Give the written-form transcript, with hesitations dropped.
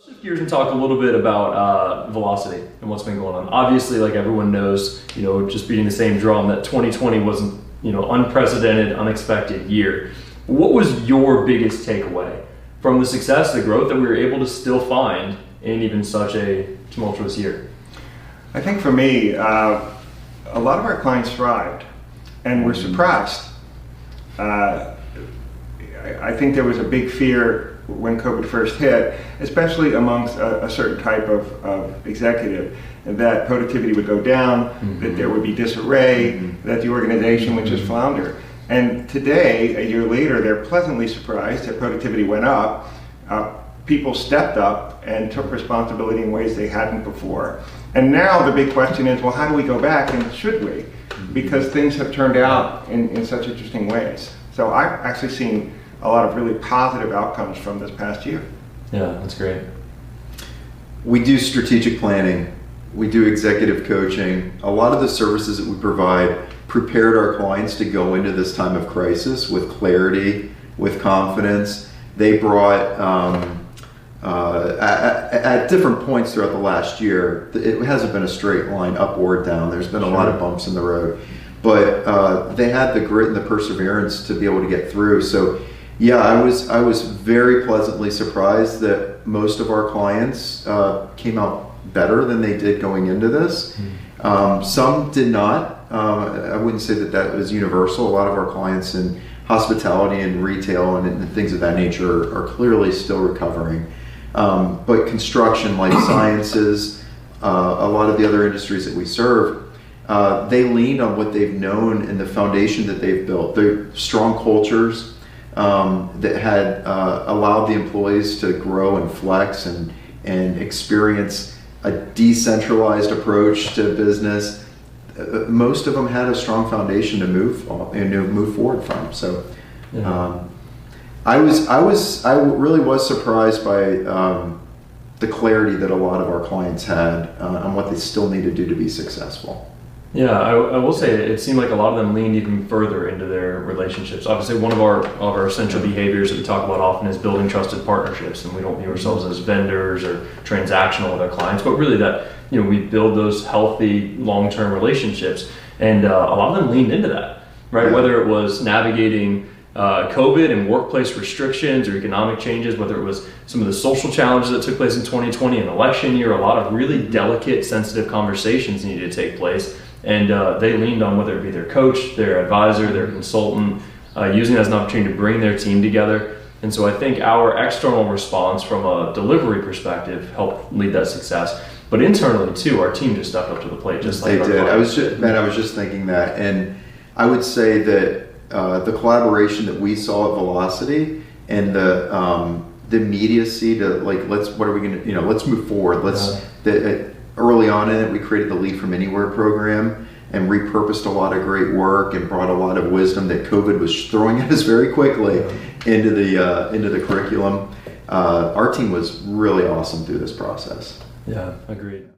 Shift gears and talk a little bit about velocity and what's been going on. Obviously, like everyone knows, just beating the same drum that 2020 wasn't, unprecedented, unexpected year. What was your biggest takeaway from the success, the growth that we were able to still find in even such a tumultuous year? I think for me, a lot of our clients thrived and were surprised. I think there was a big fear when COVID first hit, especially amongst a certain type of executive, that productivity would go down, that there would be disarray, that the organization would just flounder. And today, a year later, they're pleasantly surprised that productivity went up. People stepped up and took responsibility in ways they hadn't before. And now the big question is, well, how do we go back, and should we? Because things have turned out in such interesting ways. So I've actually seen a lot of really positive outcomes from this past year. Yeah, that's great. We do strategic planning. We do executive coaching. A lot of the services that we provide prepared our clients to go into this time of crisis with clarity, with confidence. They brought, at different points throughout the last year, it hasn't been a straight line up or down. There's been a lot of bumps in the road. But they had the grit and the perseverance to be able to get through. So yeah, I was very pleasantly surprised that most of our clients came out better than they did going into this. Some did not. I wouldn't say that was universal. A lot of our clients in hospitality and retail and things of that nature are clearly still recovering. But construction, life sciences, a lot of the other industries that we serve, they leaned on what they've known and the foundation that they've built. They're strong cultures that had allowed the employees to grow and flex and experience a decentralized approach to business. Most of them had a strong foundation to move forward from. So I really was surprised by the clarity that a lot of our clients had on what they still need to do to be successful. Yeah, I will say it seemed like a lot of them leaned even further into their relationships. Obviously, one of our essential behaviors that we talk about often is building trusted partnerships, and we don't view ourselves as vendors or transactional with our clients, but really that we build those healthy long-term relationships, and a lot of them leaned into that, right? Yeah. Whether it was navigating COVID and workplace restrictions or economic changes, whether it was some of the social challenges that took place in 2020, an election year, a lot of really delicate, sensitive conversations needed to take place. And they leaned on whether it be their coach, their advisor, their consultant, using it as an opportunity to bring their team together. And so I think our external response from a delivery perspective helped lead that success. But internally too, our team just stepped up to the plate, just like they did. I was just thinking that, and I would say that the collaboration that we saw at Velocity and the immediacy to let's move forward. Early on in it, we created the Lead From Anywhere program and repurposed a lot of great work and brought a lot of wisdom that COVID was throwing at us very quickly into the curriculum. Our team was really awesome through this process. Yeah, agreed.